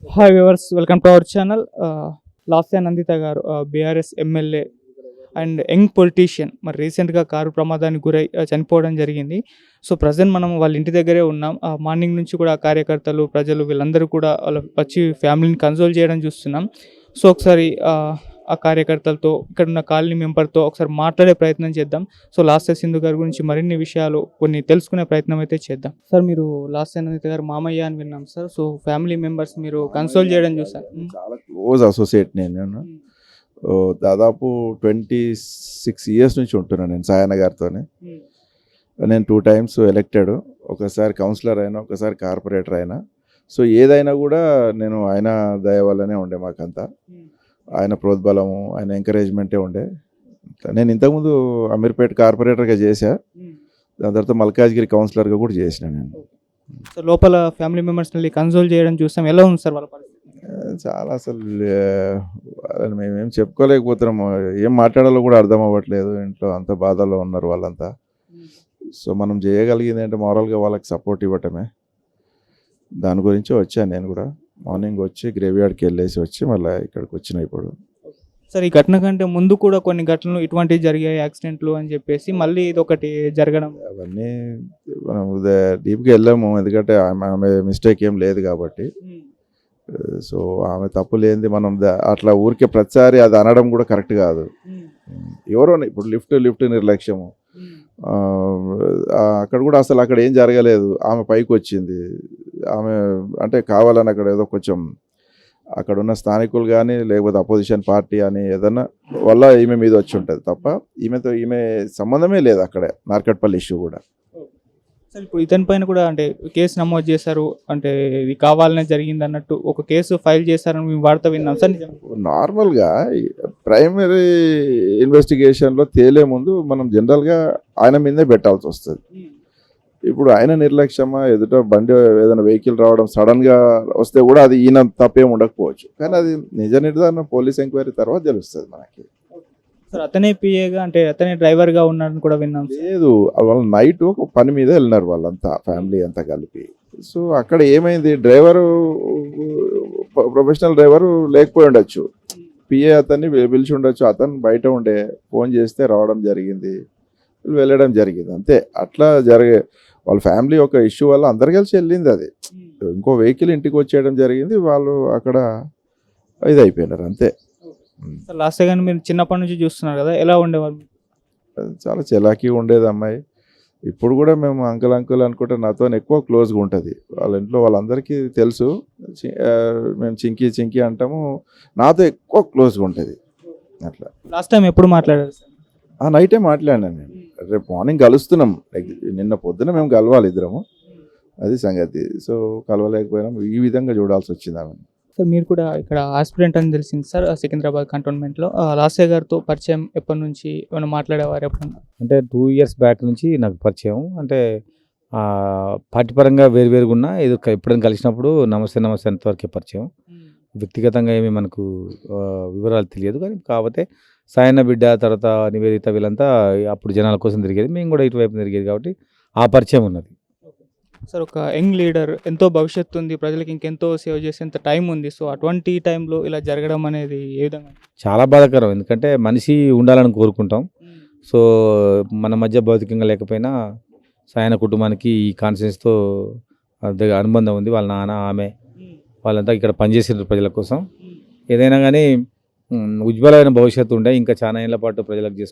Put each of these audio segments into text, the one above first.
Hi viewers, welcome to our channel. Lasya Nanditha గారు BRS MLA and young politician మరి రీసెంట్గా car ప్రమాదానికి గురై చనిపోవడం జరిగింది. సో ప్రజెంట్ మనం వాళ్ళ ఇంటి దగ్గరే ఉన్నాం. మార్నింగ్ నుంచి కూడా కార్యకర్తలు ప్రజలు వీళ్ళందరూ కూడా వాళ్ళ వచ్చి ఫ్యామిలీని కన్సోల్ చేయడం చూస్తున్నాం. సో ఒకసారి ఆ కార్యకర్తలతో ఇక్కడ ఉన్న కాలనీ మెంబర్తో ఒకసారి మాట్లాడే ప్రయత్నం చేద్దాం. సో లాస్య సింధు గారి గురించి మరిన్ని విషయాలు కొన్ని తెలుసుకునే ప్రయత్నం అయితే చేద్దాం. సార్, మీరు లాస్య నందిత గారు మామయ్య అని విన్నాం సార్. సో ఫ్యామిలీ మెంబర్స్ మీరు కన్సోల్ చేయడం చూసాను. చాలా క్లోజ్ అసోసియేట్ నేను. దాదాపు 26 years నుంచి ఉంటున్నాను నేను సాయన్న గారితోనే. నేను 2 times ఎలక్టెడ్, ఒకసారి కౌన్సిలర్ అయినా, ఒకసారి కార్పొరేటర్ అయినా. సో ఏదైనా కూడా నేను ఆయన దయ వల్లనే ఉండే, మాకంతా ఆయన ప్రోద్బలము, ఆయన ఎంకరేజ్మెంటే ఉండే. నేను ఇంతకుముందు అమీర్పేట కార్పొరేటర్గా చేశా, దాని తర్వాత మల్కాజ్గిరి కౌన్సిలర్గా కూడా చేసిన నేను. సో లోపల ఫ్యామిలీ మెంబర్స్ని కన్సోల్ చేయడం చూస్తాం. ఎలా ఉంది సార్ వాళ్ళ పరిస్థితి? చాలా అసలు మేమేం చెప్పుకోలేకపోతున్నాము, ఏం మాట్లాడాలో కూడా అర్థం అవ్వట్లేదు. ఇంట్లో అంత బాధలో ఉన్నారు వాళ్ళంతా. సో మనం చేయగలిగింది అంటే మారల్గా వాళ్ళకి సపోర్ట్ ఇవ్వటమే. దాని గురించి వచ్చాను నేను కూడా. మార్నింగ్ వచ్చి గ్రేవ్యార్డ్కి వెళ్ళేసి వచ్చి మళ్ళీ ఇక్కడికి వచ్చిన. ఇప్పుడు సార్, ఈ ఘటన కంటే ముందు కూడా కొన్ని ఘటనలు ఇటువంటివి జరిగాయి, యాక్సిడెంట్లు అని చెప్పేసి మళ్ళీ ఇది ఒకటి జరగడం, అవన్నీ మనం డీప్గా వెళ్ళాము, ఎందుకంటే ఆమె మిస్టేక్ ఏం లేదు కాబట్టి. సో ఆమె తప్పు లేనిది మనం అట్లా ఊరికే ప్రతిసారి అది అనడం కూడా కరెక్ట్ కాదు. ఎవరో ఇప్పుడు లిఫ్ట్ నిర్లక్ష్యము, అక్కడ కూడా అసలు అక్కడ ఏం జరగలేదు, ఆమె పైకి వచ్చింది. ఆమె అంటే కావాలని అక్కడ ఏదో కొంచెం అక్కడ ఉన్న స్థానికులు కానీ లేకపోతే అపోజిషన్ పార్టీ అని ఏదన్నా వల్ల ఈమె మీద వచ్చి ఉంటుంది తప్ప ఈమె సంబంధమే లేదు అక్కడ నార్కట్పల్లి ఇష్యూ కూడా. సార్, ఇప్పుడు ఇతని పైన కూడా అంటే కేసు నమోదు చేశారు, అంటే ఇది కావాలనే జరిగింది అన్నట్టు ఒక కేసు ఫైల్ చేశారని మేము వార్త విన్నాం సార్. నార్మల్గా ప్రైమరీ ఇన్వెస్టిగేషన్లో తేలే ముందు మనం జనరల్గా ఆయన మీదే పెట్టాల్సి వస్తుంది. ఇప్పుడు ఆయన నిర్లక్ష్యమా, ఎదుట బండి ఏదైనా వెహికల్ రావడం సడన్గా వస్తే కూడా అది ఈయన తప్పేం ఉండకపోవచ్చు, కానీ అది నిజ నిర్ధారణ పోలీస్ ఎంక్వైరీ తర్వాత తెలుస్తుంది మనకి. సార్, అతనే పిఏగా అంటే అతనే డ్రైవర్గా ఉన్నారని కూడా విన్నాం. లేదు, వాళ్ళు నైట్ ఒక పని మీద వెళ్ళినారు వాళ్ళంతా, ఫ్యామిలీ అంతా కలిపి. సో అక్కడ ఏమైంది, డ్రైవరు ప్రొఫెషనల్ డ్రైవరు లేకపోయి ఉండొచ్చు, పిఏ అతన్ని పిలిచి ఉండొచ్చు. అతను బయట ఉండే ఫోన్ చేస్తే రావడం జరిగింది, వెళ్ళడం జరిగింది, అంతే. అట్లా వాళ్ళ ఫ్యామిలీ ఒక ఇష్యూ వల్ల అందరు కలిసి వెళ్ళింది. అది ఇంకో వెహికల్ ఇంటికి వచ్చేయడం జరిగింది, వాళ్ళు అక్కడ ఇది అయిపోయినారు, అంతే. లాస్ట్ కానీ మీరు చిన్నప్పటి నుంచి చూస్తున్నారు కదా, ఎలా ఉండేవాళ్ళు? చాలా చలాకీ ఉండేది అమ్మాయి. ఇప్పుడు కూడా మేము అంకుల్ అనుకుంటే నాతో ఎక్కువ క్లోజ్గా ఉంటుంది. వాళ్ళ ఇంట్లో వాళ్ళందరికీ తెలుసు, మేము చింకీ అంటాము, నాతో ఎక్కువ క్లోజ్గా ఉంటుంది. అట్లా లాస్ట్ టైం ఎప్పుడు మాట్లాడారు సార్? నైటే మాట్లాడినాను నేను. రేపు మార్నింగ్ కలుస్తున్నాం, నిన్న పొద్దున మేము కలవాలి ఇద్దరము, అది సంగతి. సో కలవలేకపోయినాం, ఈ విధంగా చూడాల్సి వచ్చింది ఆమె. సార్, మీరు కూడా ఇక్కడ ఆస్పిరెంట్ అని తెలిసింది సార్ సికింద్రాబాద్ కంటోన్మెంట్లో. లాస్య గారితో పరిచయం ఎప్పటి నుంచి, ఏమైనా మాట్లాడేవారు ఎప్పుడన్నా? అంటే 2 years బ్యాక్ నుంచి నాకు పరిచయం. అంటే పార్టీ పరంగా వేరువేరుగా ఉన్నా, ఏదో ఎప్పుడైనా కలిసినప్పుడు నమస్తే అంతవరకే పరిచయం. వ్యక్తిగతంగా ఏమీ మనకు వివరాలు తెలియదు. కానీ కాకపోతే సాయన్న బిడ్డ, తర్వాత నివేదిత, వీళ్ళంతా అప్పుడు జనాల కోసం తిరిగేది, మేము కూడా ఇటువైపు తిరిగేది కాబట్టి ఆ పరిచయం ఉన్నది. సార్, ఒక యంగ్ లీడర్, ఎంతో భవిష్యత్తు ఉంది, ప్రజలకు ఇంకెంతో సేవ చేసేంత టైం ఉంది. సో అటువంటి టైంలో ఇలా జరగడం అనేది ఏ విధంగా? చాలా బాధాకరం, ఎందుకంటే మనిషి ఉండాలని కోరుకుంటాం. సో మన మధ్య భౌతికంగా లేకపోయినా సాయన కుటుంబానికి ఈ కాన్ఫరెన్స్తో అనుబంధం ఉంది. వాళ్ళ నాన్న, ఆమె వాళ్ళంతా ఇక్కడ పనిచేసిన ప్రజల కోసం. ఏదైనా కానీ ఉజ్వలమైన భవిష్యత్తు ఉండే, ఇంకా చాలా ఏళ్ళ పాటు ప్రజలకు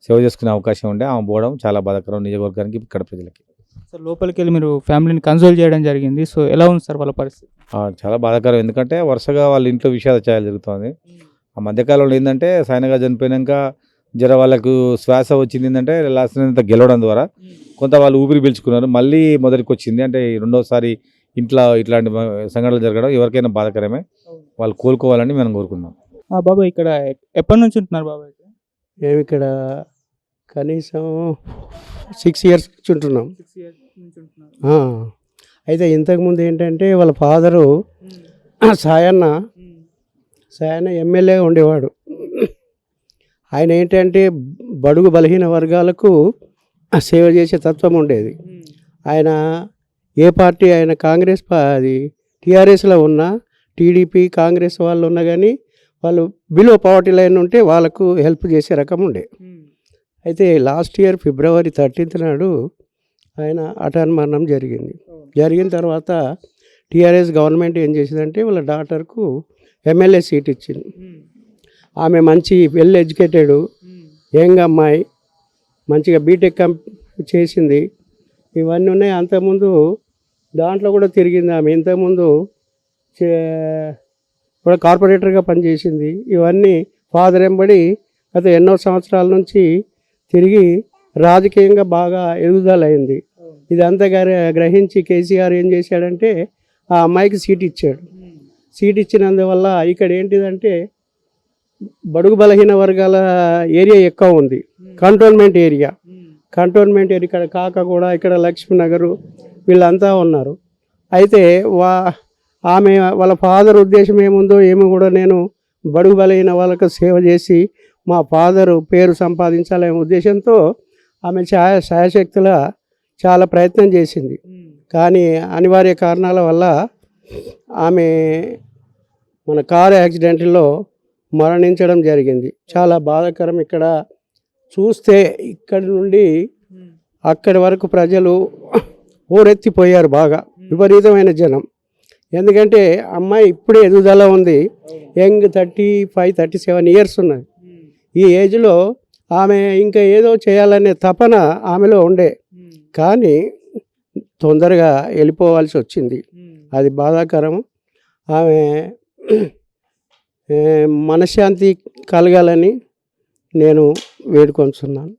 సేవ చేసుకునే అవకాశం ఉండే. ఆమె పోవడం చాలా బాధాకరం నియోజకవర్గానికి, ఇక్కడ ప్రజలకి. సార్, లోపలికి వెళ్ళి మీరు ఫ్యామిలీని కన్సోల్ చేయడం జరిగింది. సో ఎలా ఉంది సార్ వాళ్ళ పరిస్థితి? చాలా బాధాకరం, ఎందుకంటే వరుసగా వాళ్ళ ఇంట్లో విషాద ఛాయలు జరుగుతుంది. ఆ మధ్యకాలంలో ఏంటంటే సాయనగా చనిపోయినాక వాళ్ళకు శ్వాస వచ్చింది, ఏంటంటే లాస్ట్ గెలవడం ద్వారా కొంత వాళ్ళు ఊపిరి పీల్చుకున్నారు, మళ్ళీ మొదటికి వచ్చింది. అంటే రెండోసారి ఇంట్లో ఇట్లాంటి సంఘటనలు జరగడం ఎవరికైనా బాధాకరమే. వాళ్ళు కోలుకోవాలని మనం కోరుకున్నాం. బాబాయ్, ఇక్కడ ఎప్పటి నుంచి ఉంటున్నారు బాబాయ్? మేము ఇక్కడ కనీసం 6 years నుంచి ఉంటున్నాం. అయితే ఇంతకుముందు ఏంటంటే వాళ్ళ ఫాదరు సాయన్న ఎమ్మెల్యేగా ఉండేవాడు. ఆయన ఏంటంటే బడుగు బలహీన వర్గాలకు సేవ చేసే తత్వం ఉండేది. ఆయన ఏ పార్టీ, ఆయన కాంగ్రెస్ అది టీఆర్ఎస్లో ఉన్నా టీడీపీ కాంగ్రెస్ వాళ్ళు ఉన్నా కానీ వాళ్ళు బిలో పవర్టీ లైన్ ఉంటే వాళ్ళకు హెల్ప్ చేసే రకం ఉండే. అయితే లాస్ట్ ఇయర్ February 13th నాడు ఆయన మరణం జరిగింది. జరిగిన తర్వాత టీఆర్ఎస్ గవర్నమెంట్ ఏం చేసిందంటే వాళ్ళ డాటర్కు ఎమ్మెల్యే సీట్ ఇచ్చింది. ఆమె మంచి వెల్ ఎడ్యుకేటెడ్ యంగ్ అమ్మాయి, మంచిగా బీటెక్ చేసింది. ఇవన్నీ ఉన్నాయి. అంతకుముందు దాంట్లో కూడా తిరిగింది ఆమె. ఇంతకుముందు కూడా కార్పొరేటర్గా పనిచేసింది. ఇవన్నీ ఫాదర్ ఎంబడి గత ఎన్నో సంవత్సరాల నుంచి తిరిగి రాజకీయంగా బాగా ఎదుగుదల అయింది. ఇదంతా గ్రహించి కేసీఆర్ ఏం చేశాడంటే ఆ అమ్మాయికి సీట్ ఇచ్చాడు. సీట్ ఇచ్చినందువల్ల ఇక్కడ ఏంటిదంటే బడుగు బలహీన వర్గాల ఏరియా ఎక్కువ ఉంది. కంటోన్మెంట్ ఏరియా ఇక్కడ కాకగూడ, ఇక్కడ లక్ష్మీనగరు వీళ్ళంతా ఉన్నారు. అయితే ఆమె వాళ్ళ ఫాదర్ ఉద్దేశం ఏముందో ఏమో కూడా నేను బడుగు బలహీన వాళ్ళకు సేవ చేసి మా ఫాదరు పేరు సంపాదించాలనే ఉద్దేశంతో ఆమె శాయశక్తుల చాలా ప్రయత్నం చేసింది. కానీ అనివార్య కారణాల వల్ల ఆమె మన కారు యాక్సిడెంట్లో మరణించడం జరిగింది. చాలా బాధాకరం. ఇక్కడ చూస్తే ఇక్కడి నుండి అక్కడి వరకు ప్రజలు ఊరెత్తిపోయారు. బాగా విపరీతమైన జనం. ఎందుకంటే అమ్మాయి ఇప్పుడే ఎదుగుదల ఉంది. యంగ్ 35-37 ఇయర్స్ ఉన్నది. ఈ ఏజ్లో ఆమె ఇంకా ఏదో చేయాలనే తపన ఆమెలో ఉండే, కానీ తొందరగా వెళ్ళిపోవాల్సి వచ్చింది. అది బాధాకరం. ఆమె మనశ్శాంతి కలగాలని నేను వేడుకొంచున్నాను.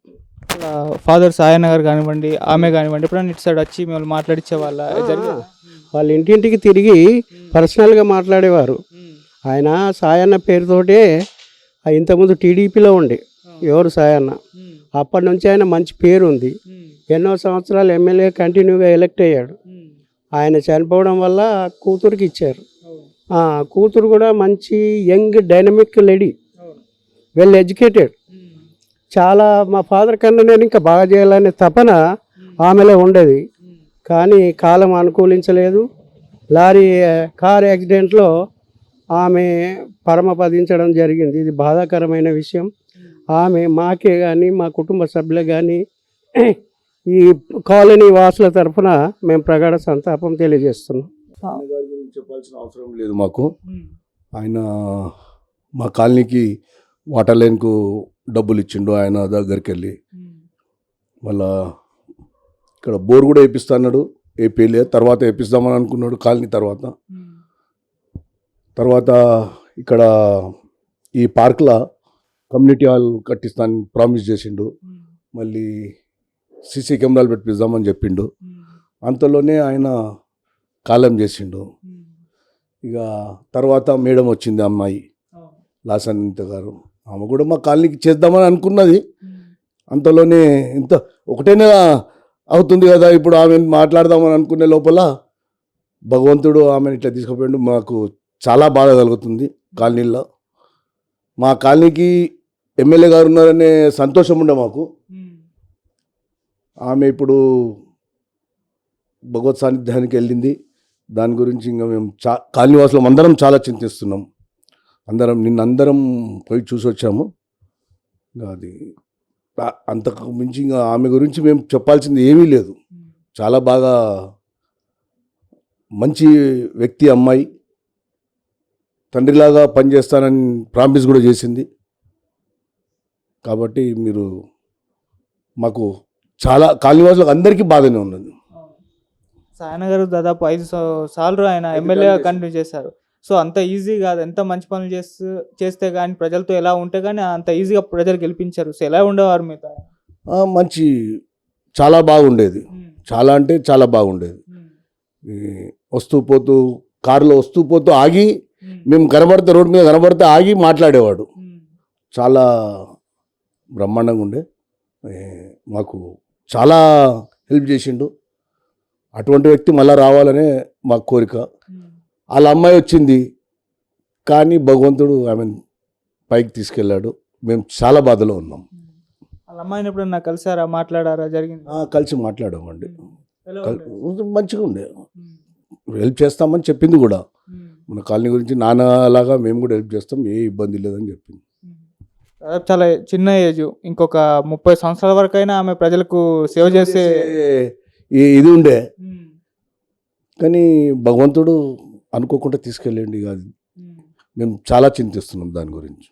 ఫాదర్ సాయన్న గారు కానివ్వండి, ఆమె కానివ్వండి, ఎప్పుడైనా ఇటు సైడ్ వచ్చి మిమ్మల్ని మాట్లాడించే వాళ్ళ వాళ్ళ ఇంటింటికి తిరిగి పర్సనల్గా మాట్లాడేవారు. ఆయన సాయన్న పేరుతోటే ఇంతకుముందు టీడీపీలో ఉండే ఎవరు సాయన్న. అప్పటి నుంచి ఆయన మంచి పేరు ఉంది. ఎన్నో సంవత్సరాలు ఎమ్మెల్యే కంటిన్యూగా ఎలక్ట్ అయ్యాడు. ఆయన చనిపోవడం వల్ల కూతురికి ఇచ్చారు. కూతురు కూడా మంచి young dynamic lady, well educated. చాలా మా ఫాదర్ కన్నా నేను ఇంకా బాగా చేయాలనే తపన ఆమెలో ఉండేది. కానీ కాలం అనుకూలించలేదు. కార్ యాక్సిడెంట్లో ఆమె పరమపదించడం జరిగింది. ఇది బాధాకరమైన విషయం. ఆమె మాకే కానీ మా కుటుంబ సభ్యులే కానీ ఈ కాలనీ వాసుల తరఫున మేము ప్రగాఢ సంతాపం తెలియజేస్తున్నాం. గారి గురించి చెప్పాల్సిన అవసరం లేదు మాకు. ఆయన మా కాలనీకి వాటర్ లైన్కు డబ్బులు ఇచ్చిండు ఆయన దగ్గరికి వెళ్ళి. మళ్ళా ఇక్కడ బోర్ కూడా వేపిస్తాడు, వేపిలే. తర్వాత వేపిస్తామని అనుకున్నాడు కాలనీ. తర్వాత ఇక్కడ ఈ పార్క్లో కమ్యూనిటీ హాల్ కట్టిస్తాను ప్రామిస్ చేసిండు. మళ్ళీ సీసీ కెమెరాలు పెట్టిద్దామని చెప్పిండు. అంతలోనే ఆయన కాలం చేసిండు. ఇక తర్వాత మేడం వచ్చింది, అమ్మాయి లాసన్నిత గారు. ఆమె కూడా మా కాలనీకి చేద్దామని అనుకున్నది. అంతలోనే ఇంత ఒకటే నెల అవుతుంది కదా, ఇప్పుడు ఆమె మాట్లాడదామని అనుకునే లోపల భగవంతుడు ఆమెను ఇట్లా తీసుకుపోయాడు. మాకు చాలా బాధ కలుగుతుంది. కాలనీలో మా కాలనీకి ఎమ్మెల్యే గారు ఉన్నారనే సంతోషం ఉండే మాకు. ఆమె ఇప్పుడు భగవత్ సాన్నిధ్యానికి వెళ్ళింది. దాని గురించి ఇంకా మేము కాలనీవాసులం అందరం చాలా చింతిస్తున్నాం. నిన్నందరం పోయి చూసి వచ్చాము. అది అంతకు మించి ఇంకా ఆమె గురించి మేము చెప్పాల్సింది ఏమీ లేదు. చాలా బాగా మంచి వ్యక్తి అమ్మాయి. తండ్రిలాగా పనిచేస్తానని ప్రామిస్ కూడా చేసింది. కాబట్టి మీరు మాకు చాలా కాలనీవాసులకు అందరికీ బాధనే ఉన్నది. సాయన్న గారు దాదాపు 5 సార్లు ఆయన ఎమ్మెల్యేగా కంటిన్యూ చేశారు. సో అంత ఈజీ కాదు. ఎంత మంచి పనులు చేస్తే కానీ, ప్రజలతో ఎలా ఉంటే కానీ అంత ఈజీగా ప్రజలు గెలిపించారు. సో ఎలా ఉండేవారు మీతో? మంచి చాలా బాగుండేది. చాలా అంటే చాలా బాగుండేది. వస్తూ పోతూ కారులో వస్తూ పోతూ ఆగి, మేము కనబడితే రోడ్డు మీద కనబడితే ఆగి మాట్లాడేవాడు. చాలా బ్రహ్మాండంగా ఉండే. మాకు చాలా హెల్ప్ చేసిండు. అటువంటి వ్యక్తి మళ్ళీ రావాలనే మా కోరిక. వాళ్ళ అమ్మాయి వచ్చింది, కానీ భగవంతుడు ఆమెను పైకి తీసుకెళ్ళాడు. మేము చాలా బాధలో ఉన్నాం. వాళ్ళ అమ్మాయిని ఎప్పుడన్నా కలిసారా, మాట్లాడారా? జరిగింది? కలిసి మాట్లాడామండి. మంచిగా ఉండే. హెల్ప్ చేస్తామని చెప్పింది కూడా. మన కాలనీ గురించి నాన్నలాగా మేము కూడా హెల్ప్ చేస్తాం, ఏ ఇబ్బంది లేదని చెప్పింది. దాదాపు చాలా చిన్న ఏజ్, ఇంకొక 30 సంవత్సరాల వరకు అయినా ఆమె ప్రజలకు సేవ చేసే ఇది ఉండే, కానీ భగవంతుడు అనుకోకుండా తీసుకెళ్ళండి. కాదు, మేము చాలా చింతిస్తున్నాం దాని గురించి.